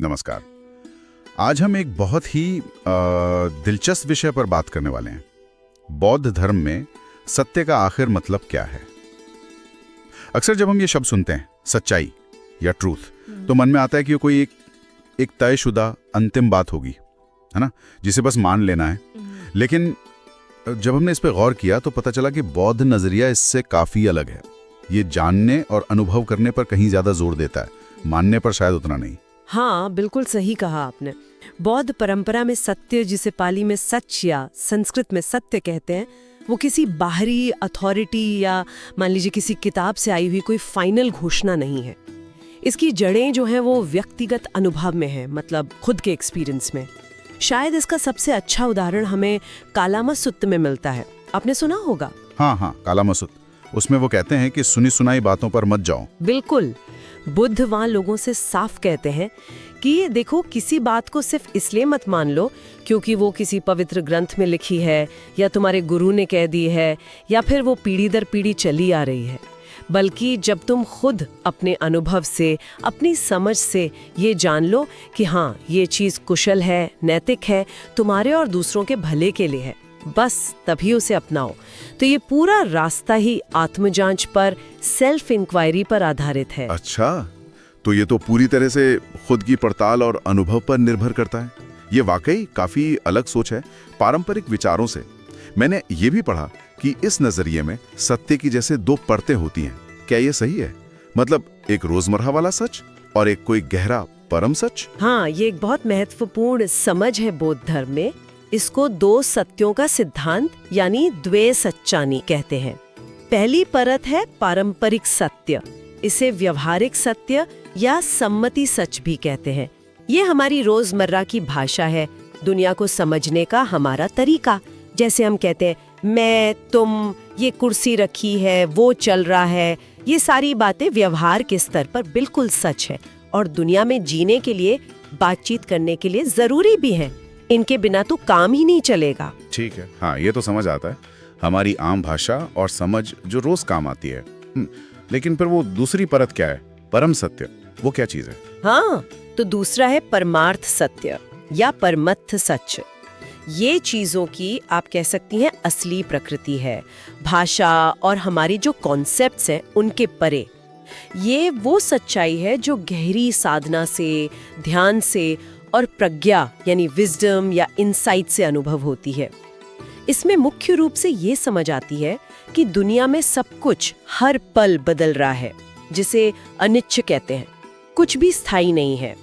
नमस्कार। आज हम एक बहुत ही दिलचस्प विषय पर बात करने वाले हैं। बौद्ध धर्म में सत्य का आखिर मतलब क्या है। अक्सर जब हम ये शब्द सुनते हैं, सच्चाई या ट्रूथ, तो मन में आता है कि कोई एक तयशुदा अंतिम बात होगी, है ना, जिसे बस मान लेना है। लेकिन जब हमने इस पर गौर किया तो पता चला कि बौद्ध नजरिया इससे काफी अलग है। ये जानने और अनुभव करने पर कहीं ज्यादा जोर देता है, मानने पर शायद उतना नहीं। हाँ, बिल्कुल सही कहा आपने। बौद्ध परंपरा में सत्य, जिसे पाली में सच या संस्कृत में सत्य कहते हैं, वो किसी बाहरी अथॉरिटी या मान लीजिए किसी किताब से आई हुई कोई फाइनल घोषणा नहीं है। इसकी जड़ें जो हैं वो व्यक्तिगत अनुभव में है, मतलब खुद के एक्सपीरियंस में। शायद इसका सबसे अच्छा उदाहरण हमें कालामा सुत्त में मिलता है। आपने सुना होगा। हाँ, कालामा सुत्त। उसमें वो कहते हैं कि सुनी सुनाई बातों पर मत जाओ। बिल्कुल। बुद्ध वहाँ लोगों से साफ कहते हैं कि देखो, किसी बात को सिर्फ इसलिए मत मान लो क्योंकि वो किसी पवित्र ग्रंथ में लिखी है या तुम्हारे गुरु ने कह दी है या फिर वो पीढ़ी दर पीढ़ी चली आ रही है, बल्कि जब तुम खुद अपने अनुभव से, अपनी समझ से ये जान लो कि हाँ, ये चीज़ कुशल है, नैतिक है, तुम्हारे और दूसरों के भले के लिए है, बस तभी उसे अपनाओ। तो ये पूरा रास्ता ही आत्मजांच पर, सेल्फ इंक्वायरी पर आधारित है। अच्छा, तो ये तो पूरी तरह से खुद की पड़ताल और अनुभव पर निर्भर करता है। ये वाकई काफी अलग सोच है पारंपरिक विचारों से। मैंने ये भी पढ़ा कि इस नजरिए में सत्य की जैसे दो परतें होती हैं। क्या ये सही है? मतलब एक रोजमर्रा वाला सच और एक कोई गहरा परम सच। हाँ, ये एक बहुत महत्वपूर्ण समझ है बौद्ध धर्म में। इसको दो सत्यों का सिद्धांत यानी द्वे सच्चानी कहते हैं। पहली परत है पारंपरिक सत्य। इसे व्यवहारिक सत्य या सम्मति सच भी कहते हैं। ये हमारी रोजमर्रा की भाषा है, दुनिया को समझने का हमारा तरीका। जैसे हम कहते हैं मैं, तुम, ये कुर्सी रखी है, वो चल रहा है। ये सारी बातें व्यवहार के स्तर पर बिल्कुल सच है और दुनिया में जीने के लिए, बातचीत करने के लिए जरूरी भी है। इनके बिना तो काम ही नहीं चलेगा। ठीक है, हाँ, ये तो समझ आता है, हमारी आम भाषा और समझ जो रोज काम आती है। लेकिन फिर वो दूसरी परत क्या है, परम सत्य, वो क्या चीज है? हाँ, तो दूसरा है परमार्थ सत्य या परमत्थ सच। ये चीजों की आप कह सकती हैं असली प्रकृति है, भाषा और हमारी जो कॉन्सेप्ट्स हैं उनके परे। ये वो सच्चाई है जो गहरी साधना से, ध्यान से और प्रज्ञा यानी विजडम या इनसाइट से अनुभव होती है। इसमें मुख्य रूप से ये समझ आती है कि दुनिया में सब कुछ हर पल बदल रहा है, जिसे अनिश्चित कहते हैं। कुछ भी स्थायी नहीं है।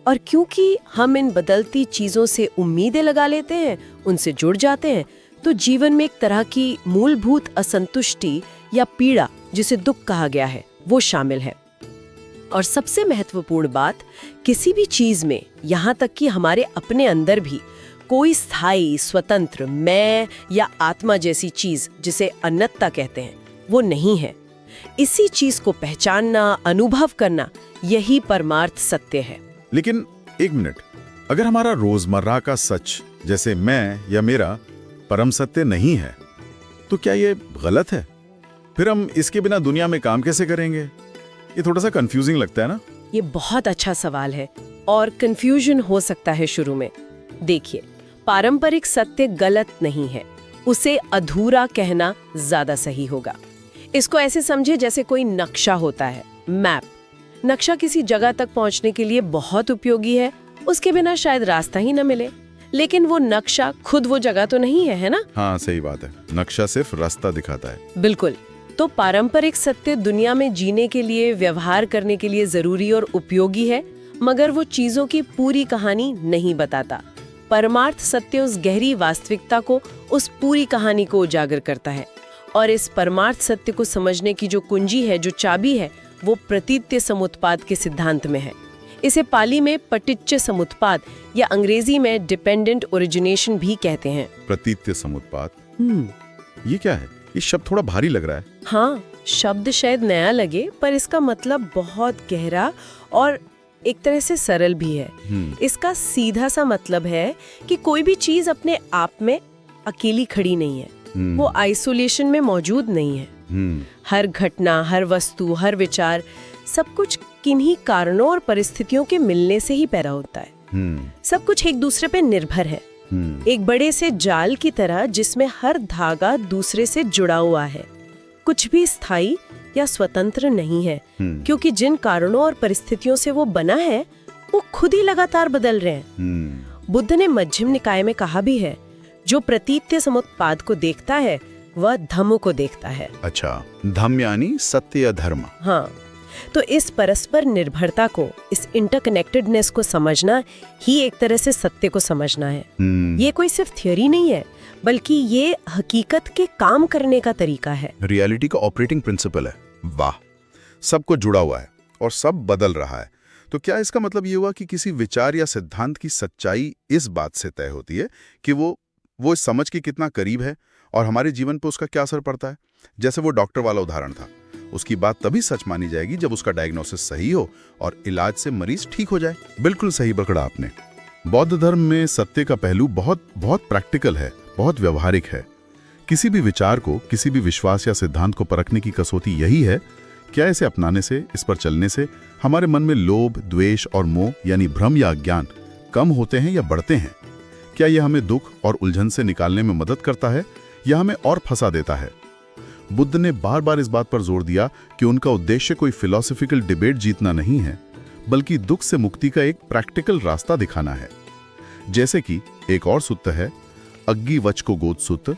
और क्योंकि हम इन बदलती चीजों से उम्मीदें लगा लेते हैं, उनसे जुड़ जाते हैं, तो जीवन में एक तरह की मूलभूत असंतुष्टि या पीड़ा, जिसे दुख कहा गया है, वो शामिल है। और सबसे महत्वपूर्ण बात, किसी भी चीज में, यहाँ तक कि हमारे अपने अंदर भी, कोई स्थायी स्वतंत्र मैं या आत्मा जैसी चीज, जिसे अन्यता कहते हैं, वो नहीं है। इसी चीज को पहचानना, अनुभव करना, यही परमार्थ सत्य है। लेकिन एक मिनट, अगर हमारा रोजमर्रा का सच जैसे मैं या मेरा परम सत्य नहीं है, तो क्या ये गलत है? फिर हम इसके बिना दुनिया में काम कैसे करेंगे? ये थोड़ा सा कंफ्यूजिंग लगता है ना? ये बहुत अच्छा सवाल है और कंफ्यूजन हो सकता है शुरू में। देखिए, पारंपरिक सत्य गलत नहीं है, उसे अधूरा कहना ज्यादा सही होगा। इसको ऐसे समझे जैसे कोई नक्शा होता है, मैप। नक्शा किसी जगह तक पहुंचने के लिए बहुत उपयोगी है, उसके बिना शायद रास्ता ही न मिले। लेकिन वो नक्शा खुद वो जगह तो नहीं है ना? हाँ, सही बात है, नक्शा सिर्फ रास्ता दिखाता है। बिल्कुल। तो पारंपरिक सत्य दुनिया में जीने के लिए, व्यवहार करने के लिए जरूरी और उपयोगी है, मगर वो चीजों की पूरी कहानी नहीं बताता। परमार्थ सत्य उस गहरी वास्तविकता को, उस पूरी कहानी को उजागर करता है। और इस परमार्थ सत्य को समझने की जो कुंजी है, जो चाबी है, वो प्रतीत्य समुत्पाद के सिद्धांत में है। इसे पाली में पटिच्च समुत्पाद या अंग्रेजी में डिपेंडेंट ओरिजिनेशन भी कहते हैं। प्रतीत्य समुत्पाद, ये क्या है? ये शब्द थोड़ा भारी लग रहा है। हाँ, शब्द शायद नया लगे, पर इसका मतलब बहुत गहरा और एक तरह से सरल भी है। इसका सीधा सा मतलब है कि कोई भी चीज अपने आप में अकेली खड़ी नहीं है, वो आइसोलेशन में मौजूद नहीं है। हर घटना, हर वस्तु, हर विचार, सब कुछ किन्हीं कारणों और परिस्थितियों के मिलने से ही पैदा होता है। सब कुछ एक दूसरे पे निर्भर है, एक बड़े से जाल की तरह जिसमें हर धागा दूसरे से जुड़ा हुआ है। कुछ भी स्थायी या स्वतंत्र नहीं है, क्योंकि जिन कारणों और परिस्थितियों से वो बना है वो खुद ही लगातार बदल रहे हैं। बुद्ध ने मध्यम निकाय में कहा भी है, जो प्रतीत्य समुत्पाद को देखता है वह धम्म को देखता है। अच्छा, धम्म यानी सत्य या धर्म। हाँ, तो इस परस्पर निर्भरता को, इस इंटरकनेक्टेडनेस को समझना ही एक तरह से सत्य को समझना है। ये कोई सिर्फ थ्योरी नहीं है, बल्कि ये हकीकत के काम करने का तरीका है, रियलिटी का ऑपरेटिंग प्रिंसिपल है। वाह, सब कुछ जुड़ा हुआ है और सब बदल रहा है। तो क्या इसका मतलब ये हुआ कि किसी विचार या सिद्धांत की सच्चाई इस बात से तय होती है कि वो इस समझ के कितना करीब है और हमारे जीवन पर उसका क्या असर पड़ता है? जैसे वो डॉक्टर वाला उदाहरण था, उसकी बात तभी सच मानी जाएगी जब उसका डायग्नोसिस सही हो और इलाज से मरीज ठीक हो जाए। बिल्कुल सही पकड़ा आपने। बौद्ध धर्म में सत्य का पहलू बहुत बहुत प्रैक्टिकल है, बहुत व्यवहारिक है। किसी भी विचार को, किसी भी विश्वास या सिद्धांत को परखने की कसौटी यही है, क्या इसे अपनाने से, इस पर चलने से हमारे मन में लोभ, द्वेष और मोह यानी भ्रम या अज्ञान कम होते हैं या बढ़ते हैं? क्या यह हमें दुख और उलझन से निकालने में मदद करता है या हमें और फंसा देता है? बुद्ध ने बार बार इस बात पर जोर दिया कि उनका उद्देश्य कोई फिलॉसफिकल डिबेट जीतना नहीं है, बल्कि दुख से मुक्ति का एक प्रैक्टिकल रास्ता दिखाना है। जैसे कि एक और सूत्र है, अग्गी वच को गोद सूत्र।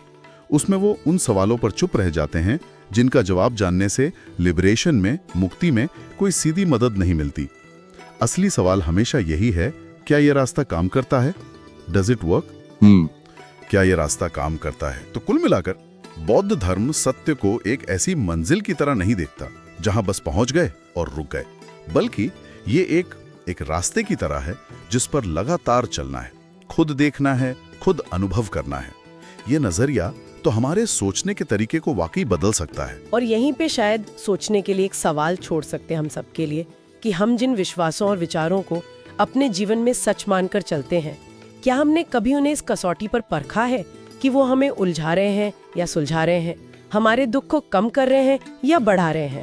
उसमें वो उन सवालों पर चुप रह जाते हैं जिनका जवाब जानने से लिबरेशन में, मुक्ति में कोई सीधी मदद नहीं मिलती। असली सवाल हमेशा यही है, क्या यह रास्ता काम करता है? Does it work? क्या यह रास्ता काम करता है? तो कुल मिलाकर बौद्ध धर्म सत्य को एक ऐसी मंजिल की तरह नहीं देखता जहां बस पहुंच गए और रुक गए, बल्कि ये एक रास्ते की तरह है जिस पर लगातार चलना है, खुद देखना है, खुद अनुभव करना है। ये नजरिया तो हमारे सोचने के तरीके को वाकई बदल सकता है। और यहीं पे शायद सोचने के लिए एक सवाल छोड़ सकते हैं हम सबके लिए, कि हम जिन विश्वासों और विचारों को अपने जीवन में सच मानकर चलते हैं, क्या हमने कभी उन्हें इस कसौटी पर परखा है कि वो हमें उलझा रहे हैं या सुलझा रहे हैं, हमारे दुख को कम कर रहे हैं या बढ़ा रहे हैं?